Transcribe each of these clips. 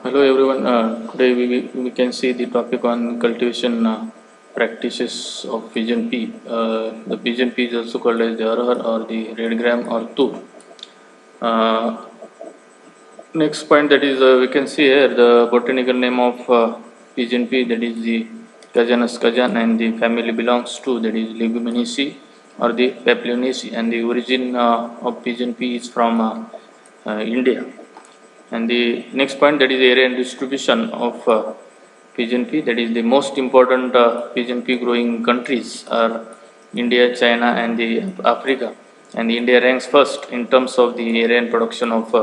Hello everyone. Today we can see the topic on cultivation practices of pigeon pea. The pigeon pea is also called as the arhar or the red gram or tu. Uh, Next point, that is we can see here the botanical name of pigeon pea, that is the Cajanus cajan, and the family belongs to, that is, Leguminosae or the Papilionaceae, and the origin of pigeon pea is from India. And the next point, that is area and distribution of pigeon pea, that is the most important pigeon pea growing countries are India, China, and the Africa. And India ranks first in terms of the area and production of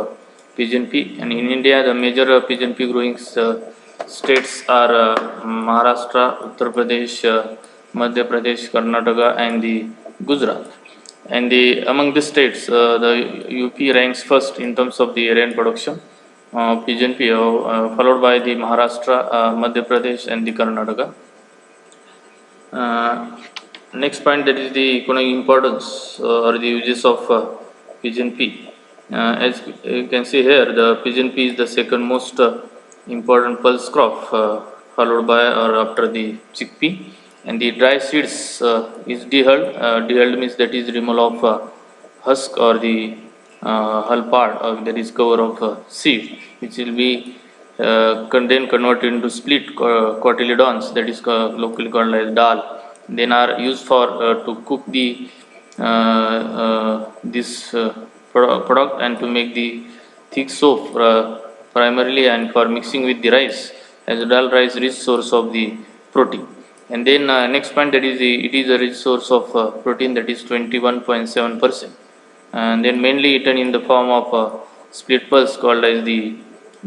pigeon pea. And in India, the major pigeon pea growing states are Maharashtra, Uttar Pradesh, Madhya Pradesh, Karnataka, and the Gujarat. And among the states, the UP ranks first in terms of the area and production pigeon pea, followed by the Maharashtra, Madhya Pradesh, and the Karnataka. Uh, Next point, that is the economic importance or the uses of pigeon pea. As you can see here, the pigeon pea is the second most important pulse crop, followed by or after the chickpea. And the dry seeds is dehulled. Dehulled means that is removal of husk or the hull part of that is cover of seed, which will be then converted into split cotyledons, that is locally called as dal. Then are used for to cook the this product and to make the thick soap primarily, and for mixing with the rice, as dal rice rich source of the protein. And then next point, that is it is a rich source of protein, that is 21.7%, and then mainly eaten in the form of split pulse called as the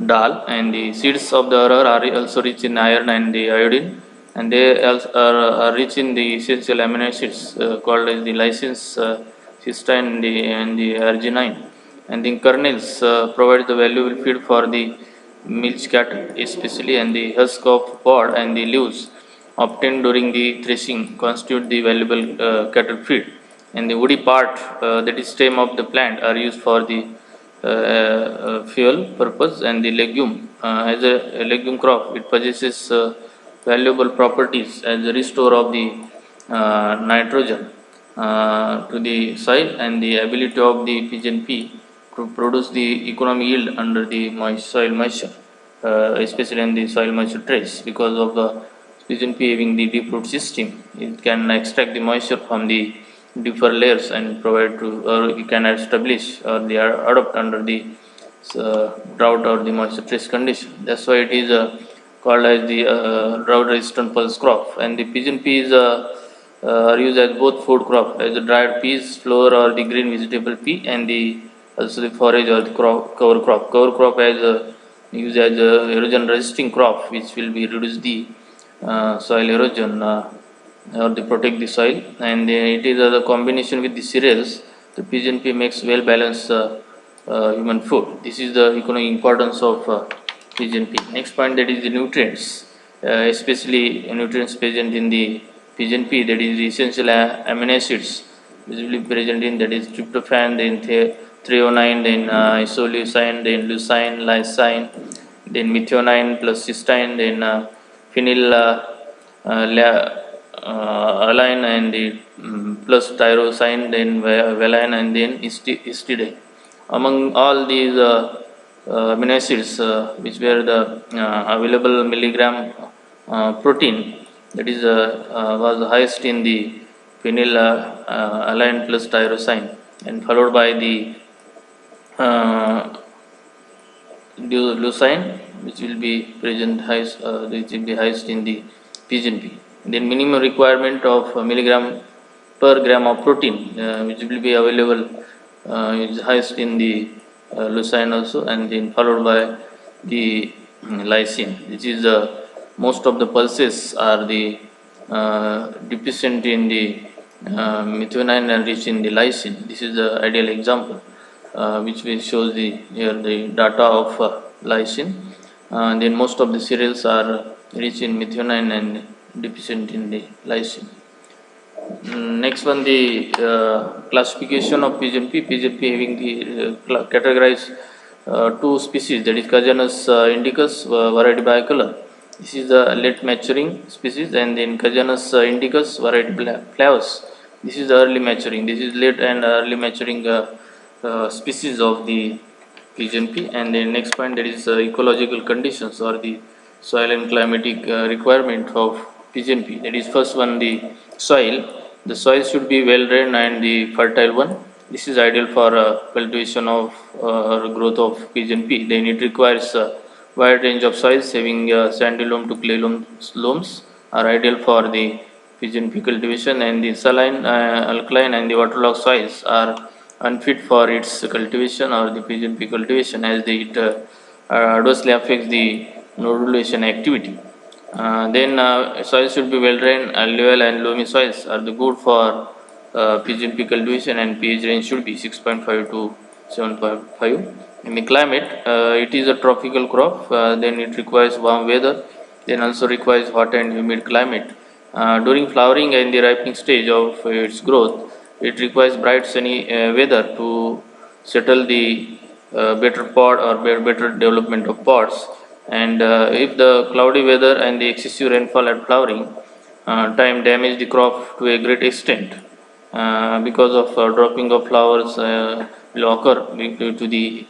dal. And the seeds of the arhar are also rich in iron and the iodine, and they also are rich in the essential amino acids called as the lysine, cysteine, and the arginine. And the kernels provide the valuable feed for the milch cattle especially, and the husk of pod and the leaves obtained during the threshing constitute the valuable cattle feed. And the woody part, that is stem of the plant, are used for the fuel purpose. And the legume, as a legume crop, it possesses valuable properties as a restore of the nitrogen to the soil, and the ability of the pigeon pea to produce the economic yield under the soil moisture, especially in the soil moisture trace. Because of the pigeon pea having the deep root system, it can extract the moisture from the deeper layers and provide to, or it can establish or the adopt under the drought or the moisture trace condition. That's why it is called as the drought resistant pulse crop. And the pigeon peas are used as both food crop, as the dried peas, flower, or the green vegetable pea, and the also the forage or the cover crop. Cover crop as used as a erosion resisting crop, which will be reduce the soil erosion or they protect the soil. And it is the combination with the cereals. The pigeon pea makes well balanced human food. This is the economic importance of pigeon pea. Next point, that is the nutrients, especially nutrients present in the pigeon pea, that is the essential amino acids visibly present in, that is tryptophan, then threonine, then isoleucine, then leucine, lysine, then methionine plus cysteine, then phenyl align, and the plus tyrosine, then valine, and then histidine. Among all these amino acids, which were the available milligram protein, that is was highest in the phenyl align plus tyrosine, and followed by the uh, leucine, which will be present highest, which will be highest in the pigeon pea. Then minimum requirement of milligram per gram of protein, which will be available, is highest in the leucine also, and then followed by the lysine, which is most of the pulses are the deficient in the methionine and rich in the lysine. This is the ideal example, which will shows the here the data of lysine. Then most of the cereals are rich in methionine and deficient in the lysine. Next one, the classification of pigeon pea. Pigeon pea having the categorized two species, that is Cajanus indicus variety bicolor. This is the late maturing species, and then Cajanus indicus variety flavus. This is the early maturing. This is late and early maturing species of the pigeon pea. And the next point, that is ecological conditions or the soil and climatic requirement of pigeon pea. That is first one, the soil. The soil should be well drained and the fertile one. This is ideal for cultivation of or growth of pigeon pea. Then it requires a wide range of soils having sandy loam to clay loams are ideal for the pigeon pea cultivation, and the saline, alkaline and the waterlogged soils are unfit for its cultivation or the pigeon pea cultivation, as it adversely affects the nodulation activity. Then soil should be well drained. Alluvial and loamy soils are the good for pigeon pea cultivation, and pH range should be 6.5 to 7.5. In the climate, it is a tropical crop. Then it requires warm weather. Then also requires hot and humid climate. During flowering and the ripening stage of its growth, it requires bright sunny weather to settle the better pod or better development of pods. And if the cloudy weather and the excessive rainfall at flowering time damage the crop to a great extent, because of dropping of flowers will occur due to the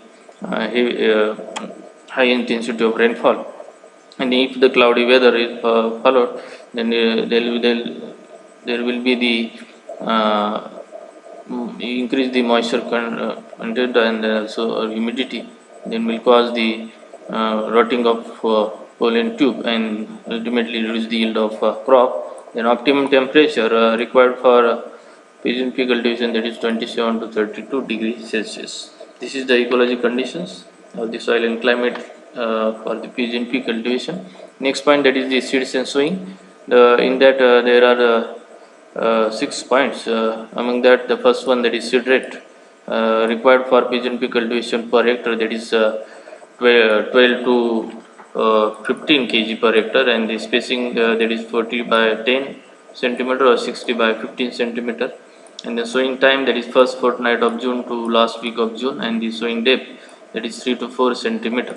high intensity of rainfall. And if the cloudy weather is followed, then there will be the increase the moisture content and also humidity, then will cause the rotting of pollen tube and ultimately reduce the yield of crop. Then optimum temperature required for pigeon pea cultivation, that is 27 to 32 degrees Celsius. This is the ecological conditions of the soil and climate for the pigeon pea cultivation. Next point, that is the seeds and sowing. In that there are 6 points. Among that, the first one, that is seed rate required for pigeon pea cultivation per hectare, that is 12 to 15 kg per hectare, and the spacing that is 40 by 10 centimeter or 60 by 15 centimeter. And the sowing time, that is first fortnight of June to last week of June, and the sowing depth, that is 3 to 4 centimeter.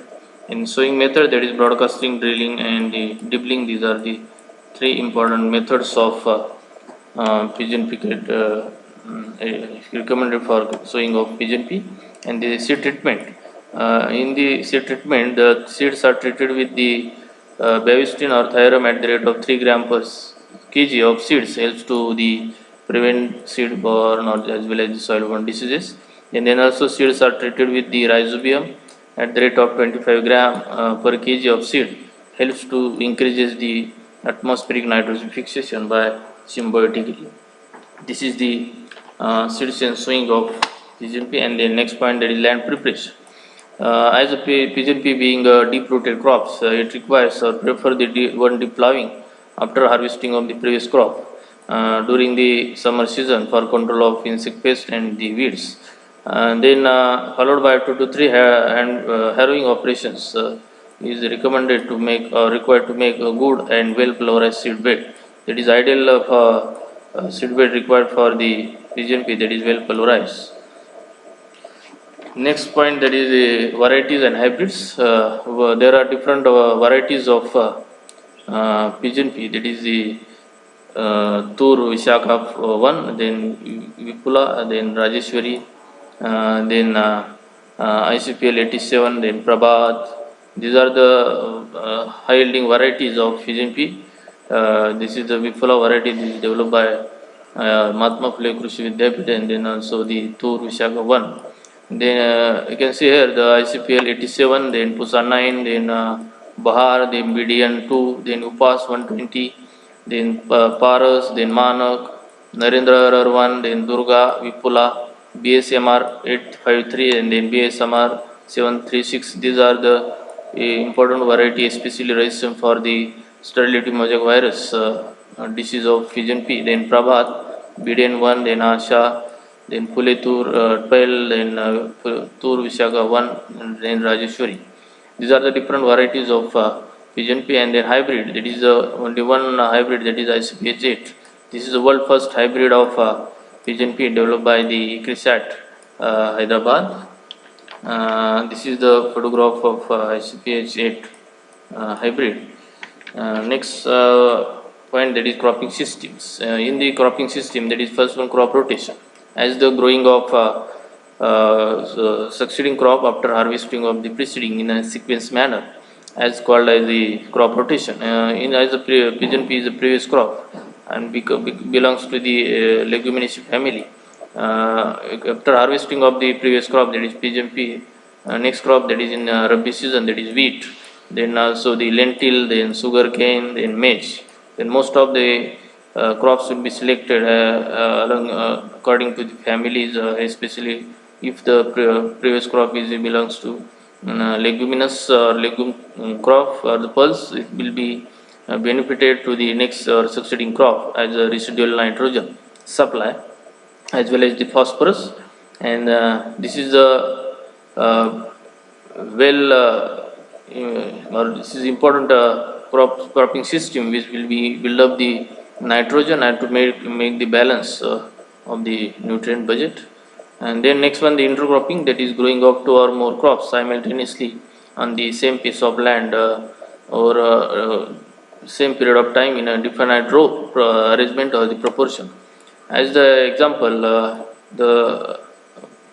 In sowing method, that is broadcasting, drilling and the dibbling. These are the three important methods of pigeon pea recommended for sowing of pigeon pea. And the seed treatment. In the seed treatment, the seeds are treated with the Bavustin or Thiram at the rate of 3 gram per kg of seeds, helps to the prevent seed borne or as well as the soil-borne diseases. And then also seeds are treated with the Rhizobium at the rate of 25 gram per kg of seed, helps to increases the atmospheric nitrogen fixation by symbiotically. This is the seeds and sowing of pigeon pea. And the next point, that is land preparation. As a pigeon pea being deep-rooted crops, it requires or prefer the deep plowing after harvesting of the previous crop during the summer season for control of insect pests and the weeds. And then followed by 2 to 3 harrowing operations is recommended to make required to make a good and well pulverized seed bed. That is ideal of seed bed required for the pigeon pea, that is well pulverized. Next point, that is the varieties and hybrids. There are different varieties of pigeon pea. That is the Tur Vishakha 1, then Vipula, then Rajeshwari, then ICPL 87, then Prabhat. These are the high yielding varieties of pigeon pea. This is the Vipula variety. This is developed by Mahatma Phule Krishi Vidyapith, and then also the Tur Vishakha 1. Then you can see here the ICPL 87, then Pusa 9, then Bahar, then BDN 2, then Upas 120, then Paras, then Manak, Narendra 1, then Durga, Vipula, BSMR 853, and then BSMR 736. These are the important variety, especially resistant for the sterility mosaic virus disease of pigeon pea. Then Prabhat, BDN 1, then Asha, then Phule Tur 12, then Tur Vishakha 1, and then Rajeshwari. These are the different varieties of pigeon pea. And then hybrid, that is only one hybrid, that is ICPH 8. This is the world first hybrid of pigeon pea developed by the ICRISAT Hyderabad. This is the photograph of ICPH8 hybrid. Next point, that is cropping systems. In the cropping system, that is first one, crop rotation. As the growing of succeeding crop after harvesting of the preceding in a sequence manner, as called as the crop rotation. In as the pigeon pea is the previous crop and belongs to the leguminaceae family. After harvesting of the previous crop, that is pigeon pea, next crop, that is in Rabi season, that is wheat, then also the lentil, then sugar cane, then maize. Then most of the crops will be selected according to the families, especially if the previous crop is belongs to leguminous or legume crop or the pulse, it will be benefited to the next or succeeding crop as a residual nitrogen supply as well as the phosphorus. And this is a well or this is important cropping system which will be build up the nitrogen and to make the balance of the nutrient budget. And then next one, the intercropping, that is growing of two or more crops simultaneously on the same piece of land or same period of time in a definite row arrangement or the proportion. As the example, the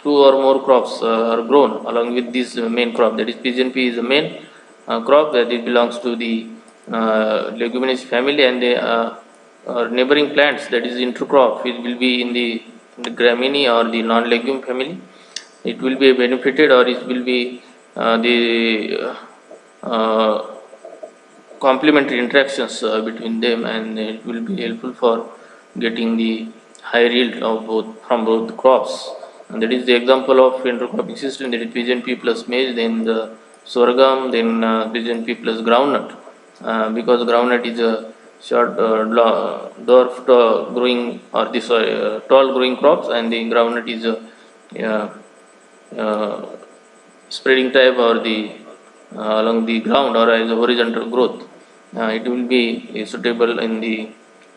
two or more crops are grown along with this main crop, that is pigeon pea is the main crop that it belongs to the leguminous family, and the neighboring plants, that is intercrop, it will be in the graminea or the non-legume family. It will be benefited or it will be the complementary interactions between them, and it will be helpful for getting the high yield of both from both crops. And that is the example of intercropping system, that is pigeon pea plus maize, then the sorghum, then pigeon pea plus groundnut. Because groundnut is a short dwarf growing or this tall growing crops, and the groundnut is a uh, uh, spreading type or the along the ground or as a horizontal growth. It will be suitable in the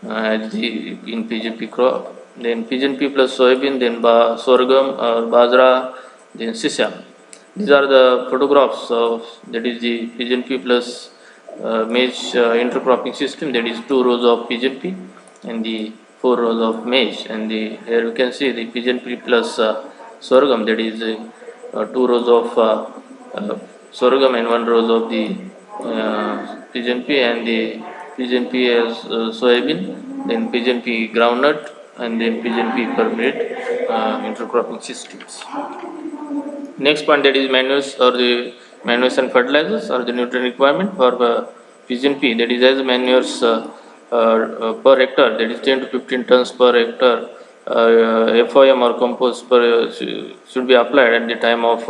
as the in PGP crop. Then pigeon pea plus soybean, then sorghum or bajra, then sesame. These are the photographs of, that is the pigeon pea plus maize intercropping system, that is two rows of pigeon pea and the four rows of maize. And the here you can see the pigeon pea plus sorghum, that is two rows of sorghum and one rows of the pigeon pea, and the pigeon pea as soybean, then pigeon pea groundnut, and then pigeon pea permanent intercropping systems. Next point, that is manures or the manures and fertilizers or the nutrient requirement for pigeon pea, that is as manures per hectare, that is 10 to 15 tons per hectare. FOM or compost should be applied at the time of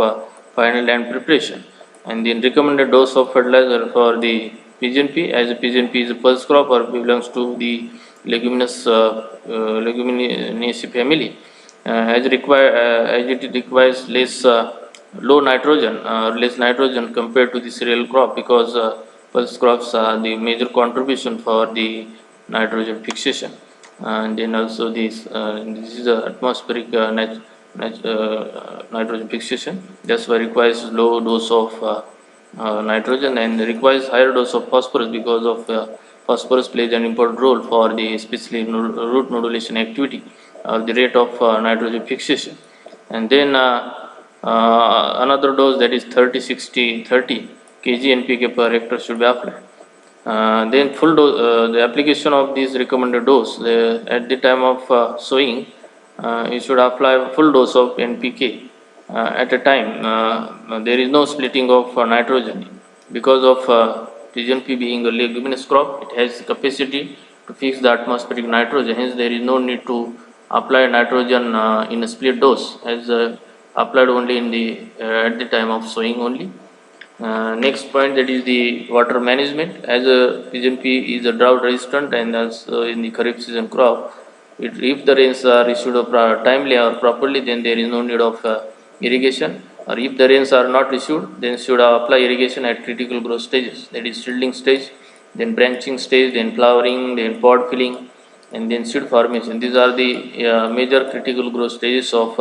final land preparation. And the recommended dose of fertilizer for the pigeon pea, as a pigeon pea is a pulse crop or belongs to the leguminaceae family, as it requires low nitrogen, less nitrogen compared to the cereal crop, because pulse crops are the major contribution for the nitrogen fixation. And then also this is a atmospheric nitrogen fixation. That's why requires low dose of nitrogen and requires higher dose of phosphorus, because of phosphorus plays an important role for the especially root nodulation activity or the rate of nitrogen fixation. And then another dose, that is 30 60 30 kg NPK per hectare should be applied. Then full dose, the application of this recommended dose at the time of sowing, you should apply full dose of NPK at a time. There is no splitting of nitrogen, because of pigeon pea being a leguminous crop. It has capacity to fix the atmospheric nitrogen. Hence, there is no need to apply nitrogen in a split dose, as applied only in the at the time of sowing only. Next point, that is the water management. As a pigeon pea is a drought resistant and also in the Kharif season crop, if the rains are issued timely or properly, then there is no need of irrigation. Or if the rains are not issued, then should apply irrigation at critical growth stages, that is seedling stage, then branching stage, then flowering, then pod filling, and then seed formation. These are the major critical growth stages of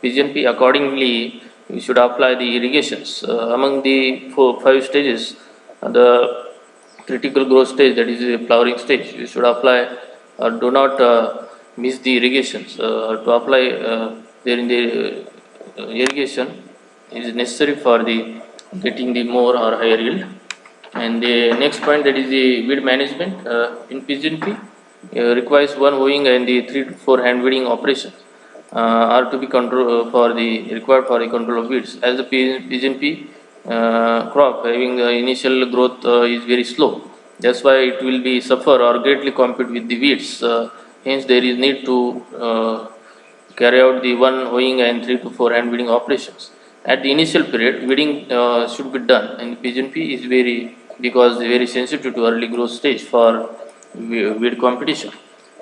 pigeon pea. Accordingly, we should apply the irrigations. Among the five stages, the critical growth stage, that is the flowering stage, we should apply or do not miss the irrigations. To apply during the irrigation is necessary for the getting the more or higher yield. And the next point, that is the weed management in Pigeon pea, requires one hoeing and the 3 to 4 hand weeding operations are to be control for the required for the control of weeds. As the pigeon pea crop having initial growth is very slow, that's why it will be suffer or greatly compete with the weeds. Hence, there is need to carry out the one hoeing and 3 to 4 hand weeding operations. At the initial period, weeding should be done, and pigeon pea is very sensitive to early growth stage for weed competition.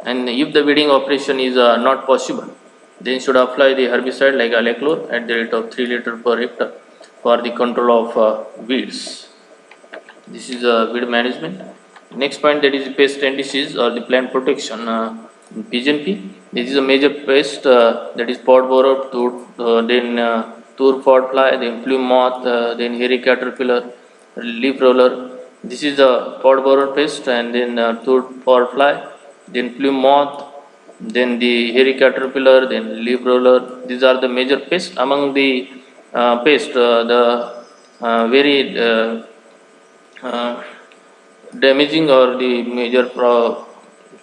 And if the weeding operation is not possible, then should apply the herbicide like Aleclor at the rate of 3 liter per hectare for the control of weeds. This is weed management. Next point, that is pest and disease or the plant protection. In pigeon pea, this is a major pest that is pod borer, then tour pod fly, then plume moth, then hairy caterpillar, leaf roller. This is the pod borer pest, and then tour pod fly, then plume moth, then the hairy caterpillar, then leaf roller. These are the major pests. Among the pests, the very damaging or the major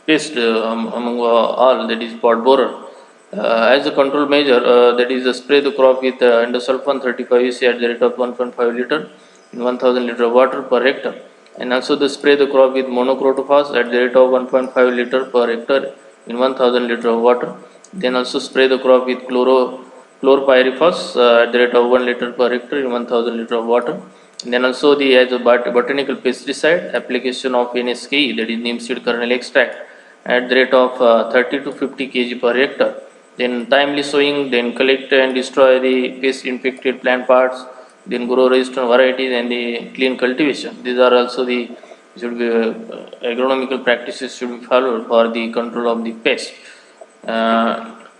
pest among all, that is pod borer. As a control measure, that is spray the crop with endosulfan 35 EC at the rate of 1.5 liter in 1000 liter of water per hectare, and also the spray the crop with monocrotophos at the rate of 1.5 liter per hectare in 1000 liter of water. Then also spray the crop with chlorpyrifos at the rate of 1 liter per hectare in 1000 liter of water. And then also the as a botanical pesticide application of NSK, that is neem seed kernel extract, at the rate of 30 to 50 kg per hectare. Then timely sowing, then collect and destroy the pest infected plant parts, then grow resistant varieties and the clean cultivation. These are also the should be agronomical practices should be followed for the control of the pest.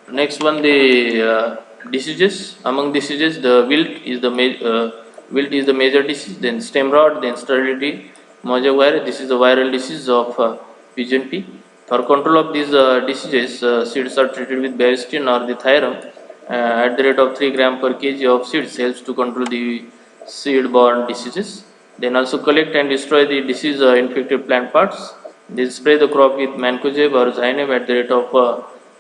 Next one, the diseases. Among diseases, the wilt is the major disease. Then stem rot, then sterility, mosaic virus. This is the viral disease of pigeon pea. For control of these diseases, seeds are treated with Biostin or the Thyram at the rate of 3 gram per kg of seeds helps to control the seed-borne diseases. Then also collect and destroy the disease infected plant parts. They spray the crop with Mancozeb or Zyneem at the rate of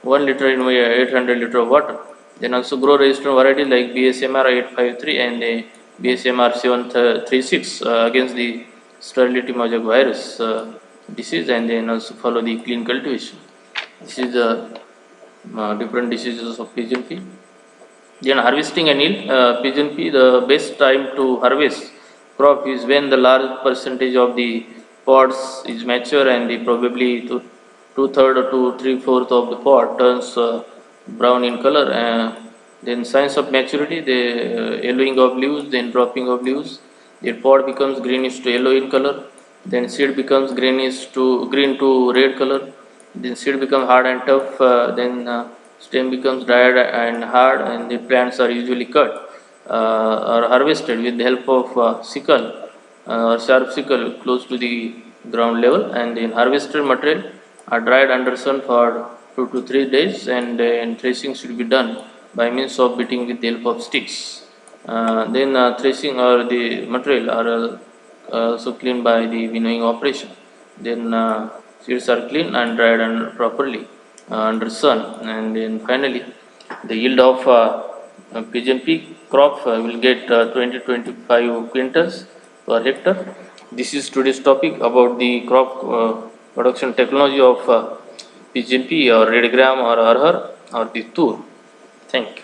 1 liter in 800 liter of water. Then also grow resistant varieties like BSMR 853 and BSMR 736 against the sterility mosaic virus disease, and then also follow the clean cultivation. This is the different diseases of pigeon pea. Then harvesting and yield. Pigeon pea, the best time to harvest crop is when the large percentage of the pods is mature and the probably two-thirds or three-fourths of the pod turns brown in color. Then signs of maturity, the yellowing of leaves, then dropping of leaves. The pod becomes greenish to yellow in color. Then seed becomes green to red color. Then seed becomes hard and tough. Then stem becomes dried and hard, and the plants are usually cut or harvested with the help of sickle or sharp sickle close to the ground level. And then harvested material are dried under sun for 2 to 3 days, and threshing should be done by means of beating with the help of sticks. Then threshing or the material are also cleaned by the winnowing operation. Then seeds are cleaned and dried and properly under sun, and then finally the yield of pigeon pea crop will get 20-25 quintals per hectare. This is today's topic about the crop production technology of pigeon pea or red gram or arhar or the tur. Thank you.